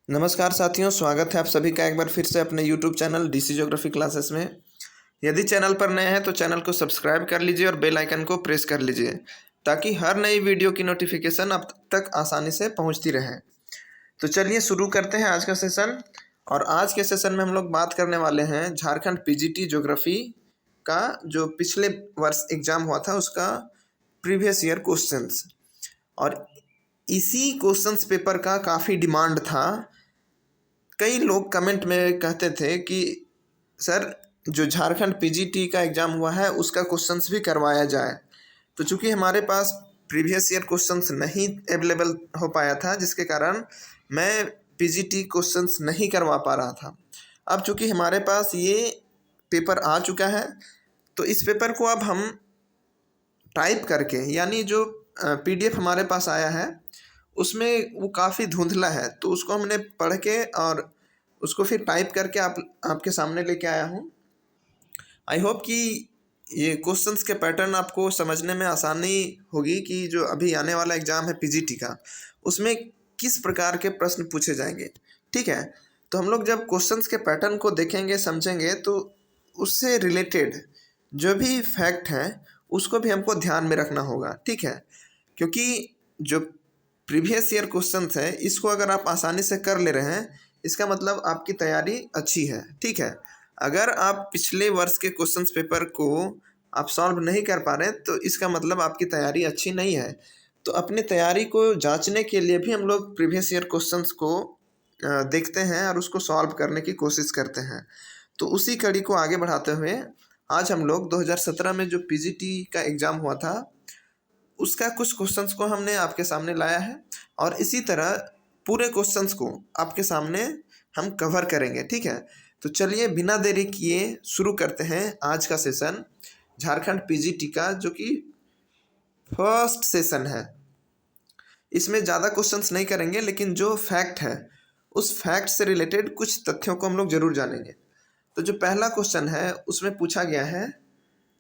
नमस्कार साथियों, स्वागत है आप सभी का एक बार फिर से अपने YouTube channel DC geography classes में। यदि चैनल पर नए हैं तो चैनल को सब्सक्राइब कर लीजिए और बेल आइकन को प्रेस कर लीजिए ताकि हर नई वीडियो की नोटिफिकेशन आप तक आसानी से पहुंचती रहे। तो चलिए शुरू करते हैं आज का सेशन। और आज के सेशन में हम लोग बात करने वाले हैं झारखंड पीजीटी ज्योग्राफी का जो पिछले वर्ष एग्जाम हुआ था उसका प्रीवियस ईयर क्वेश्चंस। और इसी क्वेश्चंस पेपर का काफ़ी डिमांड था। कई लोग कमेंट में कहते थे कि सर जो झारखंड पीजीटी का एग्ज़ाम हुआ है उसका क्वेश्चंस भी करवाया जाए। तो चूंकि हमारे पास प्रीवियस ईयर क्वेश्चंस नहीं अवेलेबल हो पाया था जिसके कारण मैं पीजीटी क्वेश्चंस नहीं करवा पा रहा था। अब चूंकि हमारे पास ये पेपर आ चुका है तो इस पेपर को अब हम टाइप करके, यानी जो पीडीएफ हमारे पास आया है उसमें वो काफ़ी धुंधला है, तो उसको हमने पढ़ के और उसको फिर टाइप करके आपके सामने लेके आया हूँ। आई होप कि ये क्वेश्चंस के पैटर्न आपको समझने में आसानी होगी कि जो अभी आने वाला एग्ज़ाम है पीजीटी का उसमें किस प्रकार के प्रश्न पूछे जाएंगे। ठीक है, तो हम लोग जब क्वेश्चंस के पैटर्न को देखेंगे समझेंगे तो उससे रिलेटेड जो भी फैक्ट हैं उसको भी हमको ध्यान में रखना होगा। ठीक है, क्योंकि जो प्रीवियस ईयर क्वेश्चंस है इसको अगर आप आसानी से कर ले रहे हैं इसका मतलब आपकी तैयारी अच्छी है। ठीक है, अगर आप पिछले वर्ष के क्वेश्चंस पेपर को आप सॉल्व नहीं कर पा रहे तो इसका मतलब आपकी तैयारी अच्छी नहीं है। तो अपनी तैयारी को जांचने के लिए भी हम लोग प्रीवियस ईयर क्वेश्चंस को देखते हैं और उसको सॉल्व करने की कोशिश करते हैं। तो उसी कड़ी को आगे बढ़ाते हुए आज हम लोग 2017 में जो पीजीटी का एग्ज़ाम हुआ था उसका कुछ क्वेश्चंस को हमने आपके सामने लाया है और इसी तरह पूरे क्वेश्चंस को आपके सामने हम कवर करेंगे। ठीक है, तो चलिए बिना देरी किए शुरू करते हैं आज का सेशन झारखंड पीजीटी का, जो कि फर्स्ट सेशन है। इसमें ज़्यादा क्वेश्चंस नहीं करेंगे लेकिन जो फैक्ट है उस फैक्ट से रिलेटेड कुछ तथ्यों को हम लोग ज़रूर जानेंगे। तो जो पहला क्वेश्चन है उसमें पूछा गया है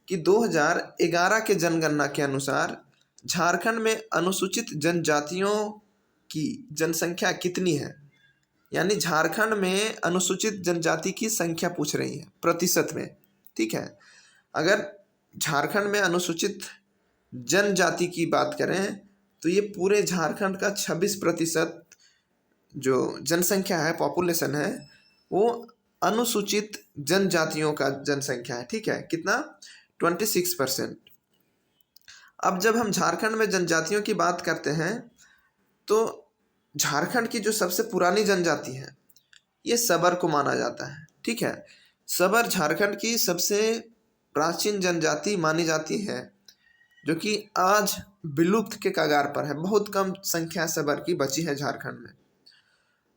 कि 2011 के जनगणना के अनुसार झारखंड में अनुसूचित जनजातियों की जनसंख्या कितनी है। यानी झारखंड में अनुसूचित जनजाति की संख्या पूछ रही है प्रतिशत में। ठीक है, अगर झारखंड में अनुसूचित जनजाति की बात करें तो ये पूरे झारखंड का 26% जो जनसंख्या है, पॉपुलेशन है, वो अनुसूचित जनजातियों का जनसंख्या है। ठीक है, कितना? 26%। अब जब हम झारखंड में जनजातियों की बात करते हैं तो झारखंड की जो सबसे पुरानी जनजाति है ये सबर को माना जाता है। ठीक है, सबर झारखंड की सबसे प्राचीन जनजाति मानी जाती है जो कि आज विलुप्त के कगार पर है। बहुत कम संख्या सबर की बची है झारखंड में।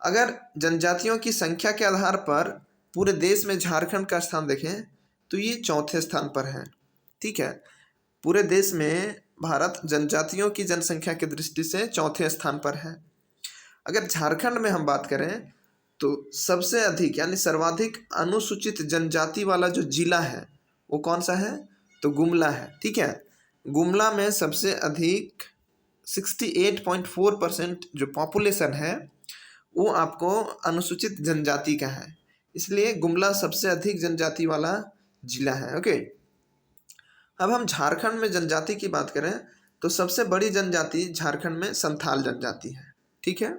अगर जनजातियों की संख्या के आधार पर पूरे देश में झारखंड का स्थान देखें तो ये चौथे स्थान पर है। ठीक है, पूरे देश में भारत जनजातियों की जनसंख्या की दृष्टि से चौथे स्थान पर है। अगर झारखंड में हम बात करें तो सबसे अधिक यानी सर्वाधिक अनुसूचित जनजाति वाला जो जिला है वो कौन सा है? तो गुमला है। ठीक है, गुमला में सबसे अधिक 68.4% जो पॉपुलेशन है वो आपको अनुसूचित जनजाति का है, इसलिए गुमला सबसे अधिक जनजाति वाला जिला है। ओके, अब हम झारखंड में जनजाति की बात करें तो सबसे बड़ी जनजाति झारखंड में संथाल जनजाति है। ठीक है,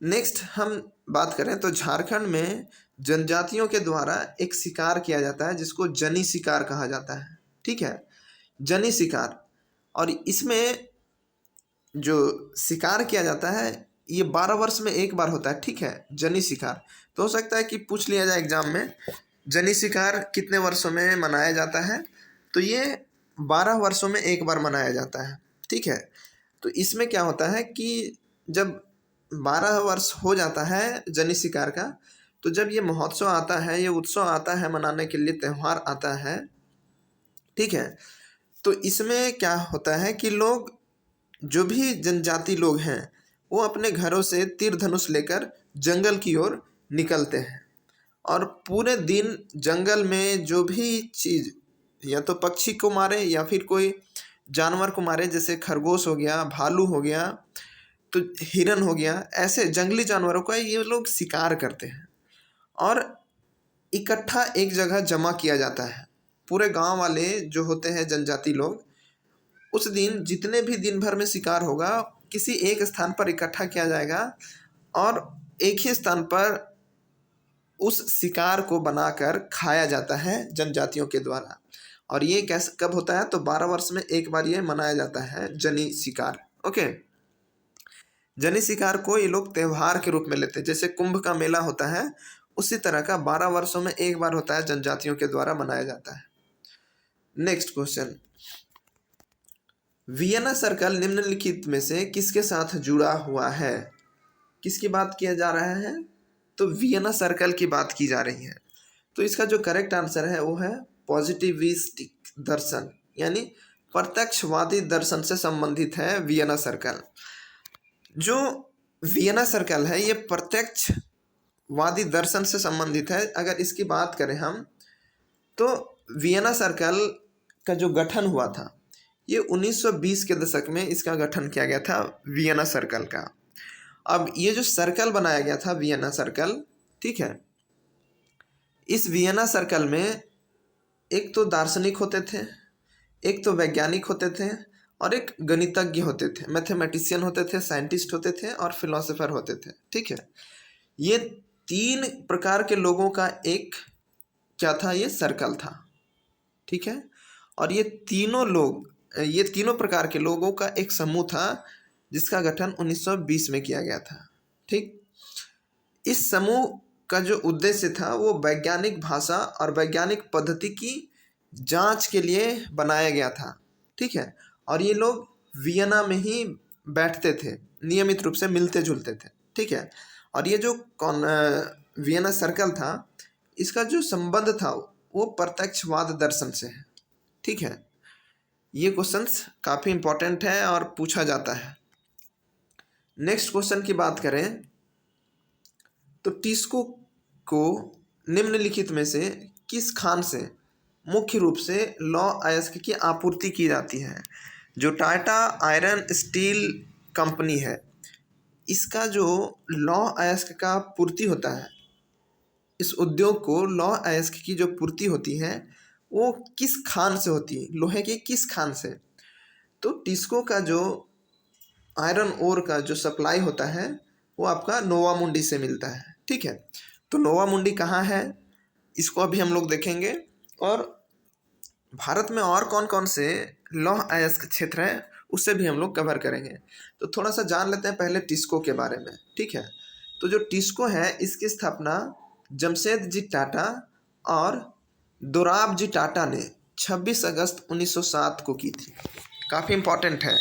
नेक्स्ट हम बात करें तो झारखंड में जनजातियों के द्वारा एक शिकार किया जाता है जिसको जनी शिकार कहा जाता है। ठीक है, जनी शिकार, और इसमें जो शिकार किया जाता है ये 12 वर्ष में एक बार होता है। ठीक है, जनी शिकार। तो हो सकता है कि पूछ लिया जाए एग्जाम में जनी शिकार कितने वर्षों में मनाया जाता है, तो ये 12 वर्षों में एक बार मनाया जाता है। ठीक है, तो इसमें क्या होता है कि जब 12 वर्ष हो जाता है जनी शिकार का, तो जब ये महोत्सव आता है, ये उत्सव आता है मनाने के लिए, त्यौहार आता है। ठीक है, तो इसमें क्या होता है कि लोग, जो भी जनजाति लोग हैं, वो अपने घरों से तीर धनुष लेकर जंगल की ओर निकलते हैं और पूरे दिन जंगल में जो भी चीज़, या तो पक्षी को मारे या फिर कोई जानवर को मारे, जैसे खरगोश हो गया, भालू हो गया, तो हिरन हो गया, ऐसे जंगली जानवरों का ये लोग शिकार करते हैं और इकट्ठा एक जगह जमा किया जाता है। पूरे गांव वाले जो होते हैं जनजाति लोग, उस दिन जितने भी दिन भर में शिकार होगा किसी एक स्थान पर इकट्ठा किया जाएगा और एक ही स्थान पर उस शिकार को बनाकर खाया जाता है जनजातियों के द्वारा। और ये कैसे कब होता है, तो 12 वर्ष में एक बार ये मनाया जाता है जनी शिकार। ओके, जनी शिकार को ये लोग त्यौहार के रूप में लेते हैं, जैसे कुंभ का मेला होता है उसी तरह का 12 वर्षों में एक बार होता है, जनजातियों के द्वारा मनाया जाता है। नेक्स्ट क्वेश्चन, वियना सर्कल निम्नलिखित में से किसके साथ जुड़ा हुआ है? किसकी बात किया जा रहा है? तो वियना सर्कल की बात की जा रही है। तो इसका जो करेक्ट आंसर है वो है पॉजिटिविस्टिक दर्शन, यानी प्रत्यक्षवादी दर्शन से संबंधित है वियना सर्कल। जो वियना सर्कल है ये प्रत्यक्षवादी दर्शन से संबंधित है। अगर इसकी बात करें हम, तो वियना सर्कल का जो गठन हुआ था ये 1920 के दशक में इसका गठन किया गया था, वियना सर्कल का। अब ये जो सर्कल बनाया गया था वियना सर्कल, ठीक है, इस वियना सर्कल में एक तो दार्शनिक होते थे, एक तो वैज्ञानिक होते थे और एक गणितज्ञ होते थे, मैथमेटिशियन होते थे, साइंटिस्ट होते थे और फिलोसोफर होते थे। ठीक है, ये 3 प्रकार के लोगों का एक क्या था, ये सर्कल था। ठीक है, और ये तीनों प्रकार के लोगों का एक समूह था जिसका गठन 1920 में किया गया था। ठीक, इस समूह का जो उद्देश्य था वो वैज्ञानिक भाषा और वैज्ञानिक पद्धति की जांच के लिए बनाया गया था। ठीक है, और ये लोग वियना में ही बैठते थे, नियमित रूप से मिलते जुलते थे। ठीक है, और ये जो वियना सर्कल था इसका जो संबंध था वो प्रत्यक्षवाद दर्शन से है। ठीक है, ये क्वेश्चंस काफ़ी इंपॉर्टेंट है और पूछा जाता है। नेक्स्ट क्वेश्चन की बात करें तो टिस्को को निम्नलिखित में से किस खान से मुख्य रूप से लौह अयस्क की आपूर्ति की जाती है? जो टाटा आयरन स्टील कंपनी है, इसका जो लौह अयस्क का पूर्ति होता है, इस उद्योग को लौह अयस्क की जो पूर्ति होती है वो किस खान से होती है, लोहे की किस खान से? तो टिस्को का जो आयरन ओर का जो सप्लाई होता है वो आपका नोवा मुंडी से मिलता है। ठीक है, तो नोवा मुंडी कहाँ है इसको अभी हम लोग देखेंगे, और भारत में और कौन कौन से लौह अयस्क क्षेत्र हैं उससे भी हम लोग कवर करेंगे। तो थोड़ा सा जान लेते हैं पहले टिस्को के बारे में। ठीक है, तो जो टिस्को है इसकी स्थापना जमशेदजी टाटा और दोराबजी टाटा ने 26 अगस्त 1907 को की थी। काफ़ी इम्पॉर्टेंट है,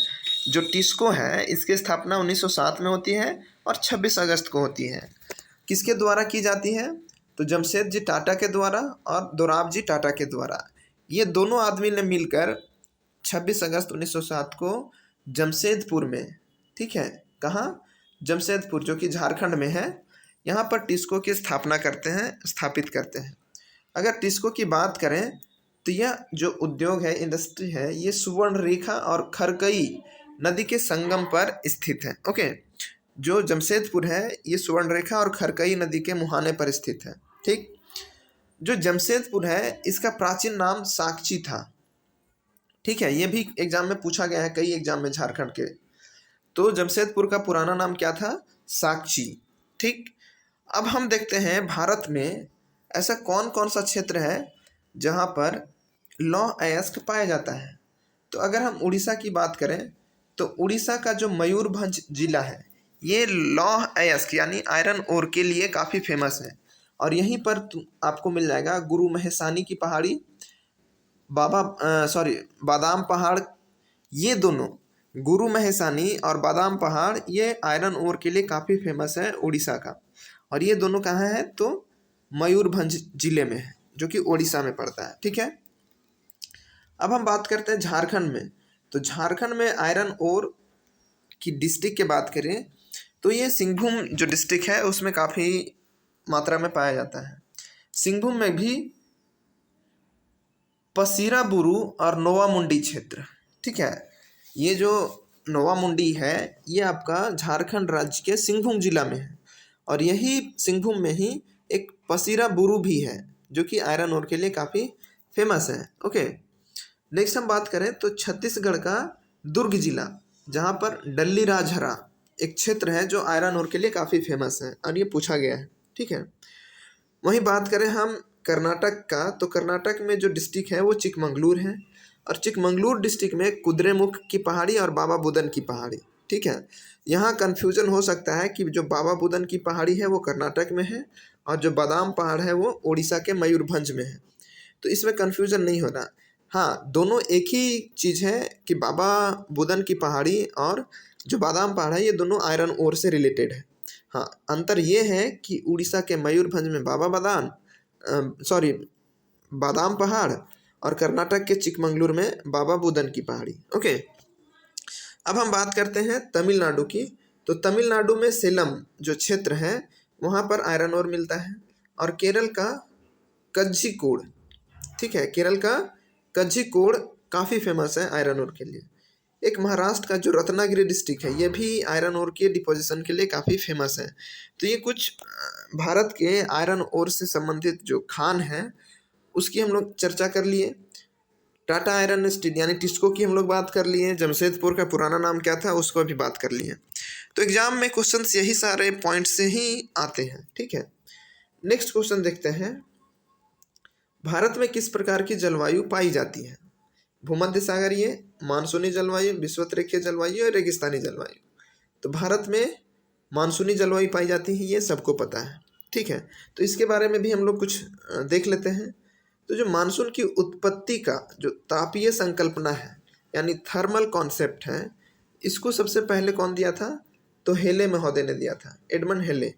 जो टिस्को है इसकी स्थापना 1907 में होती है और 26 अगस्त को होती है। किसके द्वारा की जाती है? तो जमशेदजी टाटा के द्वारा और दोराबजी टाटा के द्वारा। ये दोनों आदमी ने मिलकर 26 अगस्त 1907 को जमशेदपुर में, ठीक है, कहाँ? जमशेदपुर, जो कि झारखंड में है, यहाँ पर टिस्को की स्थापना करते हैं, स्थापित करते हैं। अगर टिस्को की बात करें तो यह जो उद्योग है, इंडस्ट्री है, ये सुवर्णरेखा और खरकई नदी के संगम पर स्थित है। ओके, जो जमशेदपुर है ये सुवर्णरेखा और खरकई नदी के मुहाने पर स्थित है। ठीक, जो जमशेदपुर है इसका प्राचीन नाम साकची था। ठीक है, ये भी एग्जाम में पूछा गया है, कई एग्जाम में झारखंड के। तो जमशेदपुर का पुराना नाम क्या था? साकची। ठीक, अब हम देखते हैं भारत में ऐसा कौन कौन सा क्षेत्र है जहाँ पर लौह अयस्क पाया जाता है। तो अगर हम उड़ीसा की बात करें तो उड़ीसा का जो मयूरभंज जिला है ये लौह अयस्क यानी आयरन ओर के लिए काफ़ी फेमस है, और यहीं पर आपको मिल जाएगा गुरु महेशानी की पहाड़ी, बादाम पहाड़। ये दोनों, गुरु महेशानी और बादाम पहाड़, ये आयरन ओर के लिए काफ़ी फेमस है उड़ीसा का। और ये दोनों कहाँ है? तो मयूरभंज जिले में है, जो कि उड़ीसा में पड़ता है। ठीक है, अब हम बात करते हैं झारखंड में। तो झारखंड में आयरन ओर की डिस्ट्रिक्ट की बात करें तो ये सिंहभूम जो डिस्ट्रिक्ट है उसमें काफ़ी मात्रा में पाया जाता है। सिंहभूम में भी पसीराबुरु और नोवा मुंडी क्षेत्र, ठीक है, ये जो नोवा मुंडी है ये आपका झारखंड राज्य के सिंहभूम जिला में है, और यही सिंहभूम में ही एक पसीरा बुरू भी है जो कि आयरन ओर के लिए काफ़ी फेमस है। ओके, नेक्स्ट हम बात करें तो छत्तीसगढ़ का दुर्ग जिला, जहाँ पर डल्ली राजहरा एक क्षेत्र है जो आयरन ओर के लिए काफ़ी फेमस है और ये पूछा गया है। ठीक है, वहीं बात करें हम कर्नाटक का, तो कर्नाटक में जो डिस्ट्रिक्ट है वो चिकमंगलूर है, और चिकमंगलूर डिस्ट्रिक्ट में कुद्रेमुख की पहाड़ी और बाबा बुदन की पहाड़ी। ठीक है, यहाँ कन्फ्यूजन हो सकता है कि जो बाबा बुदन की पहाड़ी है वो कर्नाटक में है और जो बादाम पहाड़ है वो उड़ीसा के मयूरभंज में है, तो इसमें कन्फ्यूजन नहीं होना। हाँ, दोनों एक ही चीज़ है कि बाबा बुदन की पहाड़ी और जो बादाम पहाड़ है ये दोनों आयरन ओर से रिलेटेड है। हाँ, अंतर ये है कि उड़ीसा के मयूरभंज में बादाम पहाड़ और कर्नाटक के चिकमंगलूर में बाबा बुदन की पहाड़ी। ओके, अब हम बात करते हैं तमिलनाडु की। तो तमिलनाडु में सेलम जो क्षेत्र है वहाँ पर आयरन ओर मिलता है, और केरल का कज्जिकोड, ठीक है, केरल का कज्जिकोड काफ़ी फेमस है आयरन ओर के लिए। एक महाराष्ट्र का जो रत्नागिरी डिस्ट्रिक्ट है ये भी आयरन ओर के डिपोजिशन के लिए काफ़ी फेमस है। तो ये कुछ भारत के आयरन ओर से संबंधित जो खान हैं उसकी हम लोग चर्चा कर लिए। टाटा आयरन स्टील यानी टिस्को की हम लोग बात कर लिए। जमशेदपुर का पुराना नाम क्या था उसको भी बात कर लिए। तो एग्जाम में क्वेश्चंस यही सारे पॉइंट से ही आते हैं। ठीक है, नेक्स्ट क्वेश्चन देखते हैं, भारत में किस प्रकार की जलवायु पाई जाती है? भूमध्य सागरीय, मानसूनी जलवायु, विषुवतरेखीय जलवायु और रेगिस्तानी जलवायु। तो भारत में मानसूनी जलवायु पाई जाती है, ये सबको पता है। ठीक है, तो इसके बारे में भी हम लोग कुछ देख लेते हैं। तो जो मानसून की उत्पत्ति का जो तापीय संकल्पना है यानी थर्मल कॉन्सेप्ट है, इसको सबसे पहले कौन दिया था? तो हेले महोदय ने दिया था, एडमंड हेले,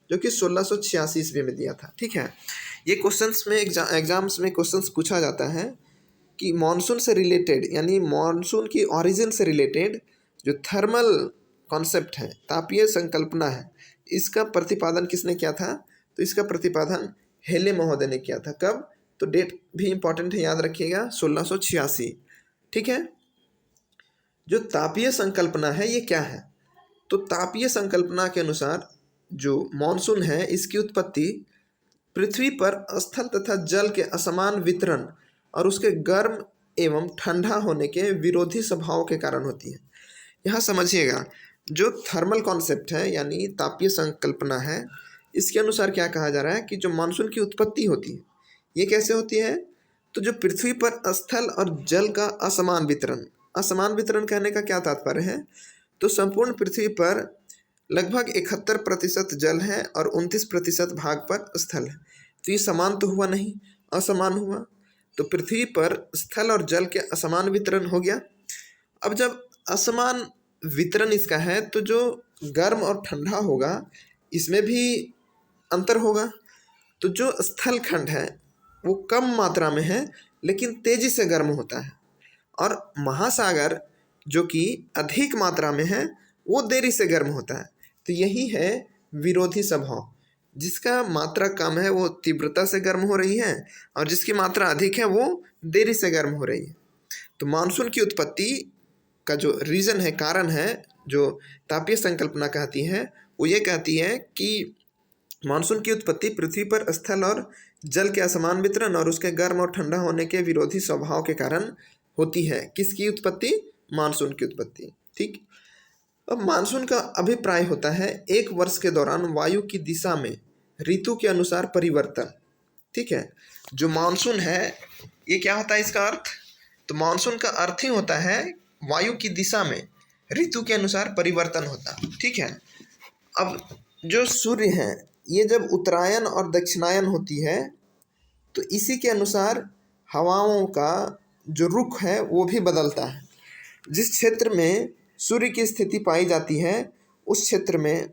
जो कि 1686 ईस्वी में दिया था। ठीक है, ये क्वेश्चंस में एग्जाम्स में क्वेश्चंस पूछा जाता है कि मॉनसून से रिलेटेड यानी मॉनसून की ओरिजिन से रिलेटेड जो थर्मल कॉन्सेप्ट है, तापीय संकल्पना है, इसका प्रतिपादन किसने किया था? तो इसका प्रतिपादन हेले महोदय ने किया था। कब? तो डेट भी इंपॉर्टेंट है, याद रखिएगा, 1686। ठीक है, जो तापीय संकल्पना है ये क्या है? तो तापीय संकल्पना के अनुसार जो मॉनसून है इसकी उत्पत्ति पृथ्वी पर स्थल तथा जल के असमान वितरण और उसके गर्म एवं ठंडा होने के विरोधी स्वभाव के कारण होती है। यहाँ समझिएगा, जो थर्मल कॉन्सेप्ट है यानी तापीय संकल्पना है, इसके अनुसार क्या कहा जा रहा है कि जो मानसून की उत्पत्ति होती है ये कैसे होती है? तो जो पृथ्वी पर स्थल और जल का असमान वितरण, असमान वितरण कहने का क्या तात्पर्य है? तो संपूर्ण पृथ्वी पर लगभग 71% जल है और 29% भाग पर स्थल है। तो ये समान तो हुआ नहीं, असमान हुआ। तो पृथ्वी पर स्थल और जल के असमान वितरण हो गया। अब जब असमान वितरण इसका है तो जो गर्म और ठंडा होगा इसमें भी अंतर होगा। तो जो स्थल खंड है वो कम मात्रा में है लेकिन तेजी से गर्म होता है, और महासागर जो कि अधिक मात्रा में है वो देरी से गर्म होता है। तो यही है विरोधी स्वभाव, जिसका मात्रा कम है वो तीव्रता से गर्म हो रही है और जिसकी मात्रा अधिक है वो देरी से गर्म हो रही है। तो मानसून की उत्पत्ति का जो रीज़न है, कारण है, जो तापीय संकल्पना कहती है वो ये कहती है कि मानसून की उत्पत्ति पृथ्वी पर स्थल और जल के असमान वितरण और उसके गर्म और ठंडा होने के विरोधी स्वभाव के कारण होती है। किसकी उत्पत्ति? मानसून की उत्पत्ति। ठीक, अब मानसून का अभिप्राय होता है एक वर्ष के दौरान वायु की दिशा में ऋतु के अनुसार परिवर्तन। ठीक है, जो मानसून है ये क्या होता है इसका अर्थ? तो मानसून का अर्थ ही होता है वायु की दिशा में ऋतु के अनुसार परिवर्तन होता। ठीक है, अब जो सूर्य है ये जब उत्तरायण और दक्षिणायन होती है तो इसी के अनुसार हवाओं का जो रुख है वो भी बदलता है। जिस क्षेत्र में सूर्य की स्थिति पाई जाती है उस क्षेत्र में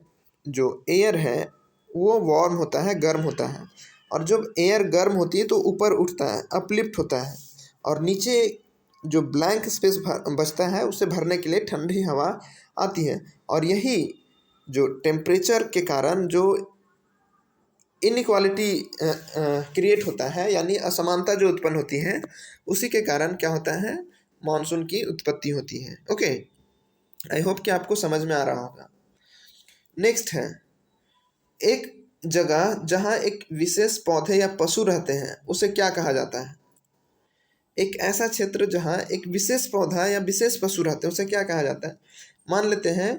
जो एयर है वो वार्म होता है, गर्म होता है, और जब एयर गर्म होती है तो ऊपर उठता है, अपलिफ्ट होता है, और नीचे जो ब्लैंक स्पेस बचता है उसे भरने के लिए ठंडी हवा आती है। और यही जो टेम्परेचर के कारण जो इनइक्वालिटी क्रिएट होता है यानी असमानता जो उत्पन्न होती है, उसी के कारण क्या होता है? मानसून की उत्पत्ति होती है। ओके, आई होप कि आपको समझ में आ रहा होगा। नेक्स्ट है, एक जगह जहाँ एक विशेष पौधे या पशु रहते हैं उसे क्या कहा जाता है? एक ऐसा क्षेत्र जहाँ एक विशेष पौधा या विशेष पशु रहते हैं उसे क्या कहा जाता है? मान लेते हैं,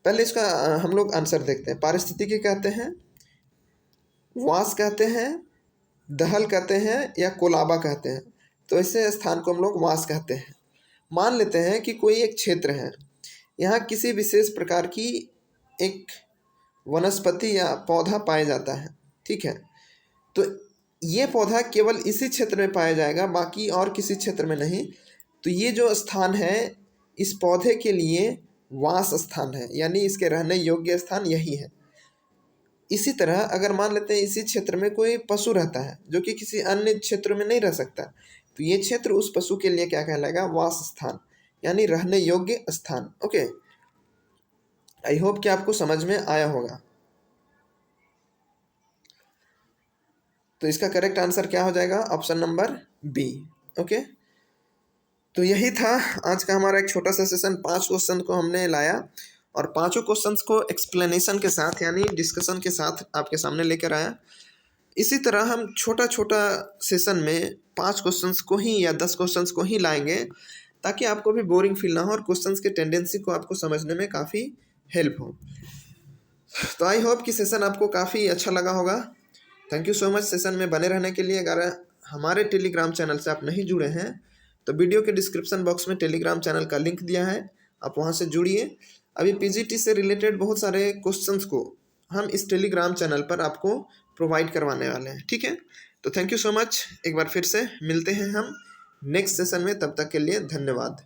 पहले इसका हम लोग आंसर देखते हैं। पारिस्थितिकी कहते हैं, वास कहते हैं, दहल कहते हैं या कोलाबा कहते हैं। तो ऐसे स्थान को हम लोग वास कहते हैं। मान लेते हैं कि कोई एक क्षेत्र है, यहाँ किसी विशेष प्रकार की एक वनस्पति या पौधा पाया जाता है, ठीक है। तो ये पौधा केवल इसी क्षेत्र में पाया जाएगा, बाकी और किसी क्षेत्र में नहीं। तो ये जो स्थान है इस पौधे के लिए वास स्थान है, यानी इसके रहने योग्य स्थान यही है। इसी तरह अगर मान लेते हैं इसी क्षेत्र में कोई पशु रहता है जो कि किसी अन्य क्षेत्र में नहीं रह सकता, तो ये क्षेत्र उस पशु के लिए क्या कहलाएगा? वास स्थान, यानी रहने योग्य स्थान। ओके, आई होप कि आपको समझ में आया होगा। तो इसका करेक्ट आंसर क्या हो जाएगा? Option number B. ओके, तो यही था आज का हमारा एक छोटा सा सेशन। 5 क्वेश्चन को हमने लाया और पांचों क्वेश्चंस को एक्सप्लेनेशन के साथ यानी डिस्कशन के साथ आपके सामने लेकर आया। इसी तरह हम छोटा छोटा सेशन में 5 क्वेश्चंस को ही या 10 क्वेश्चंस को ही लाएंगे, ताकि आपको भी बोरिंग फील ना हो और क्वेश्चंस के टेंडेंसी को आपको समझने में काफ़ी हेल्प हो। तो आई होप कि सेशन आपको काफ़ी अच्छा लगा होगा। Thank you so much session में बने रहने के लिए। अगर हमारे टेलीग्राम चैनल से आप नहीं जुड़े हैं तो वीडियो के डिस्क्रिप्शन बॉक्स में टेलीग्राम चैनल का लिंक दिया है, आप वहां से जुड़िए। अभी पीजीटी से रिलेटेड बहुत सारे क्वेश्चंस को हम इस टेलीग्राम चैनल पर आपको प्रोवाइड करवाने वाले हैं, ठीक है। तो थैंक यू सो मच। एक बार फिर से मिलते हैं हम नेक्स्ट सेशन में, तब तक के लिए धन्यवाद।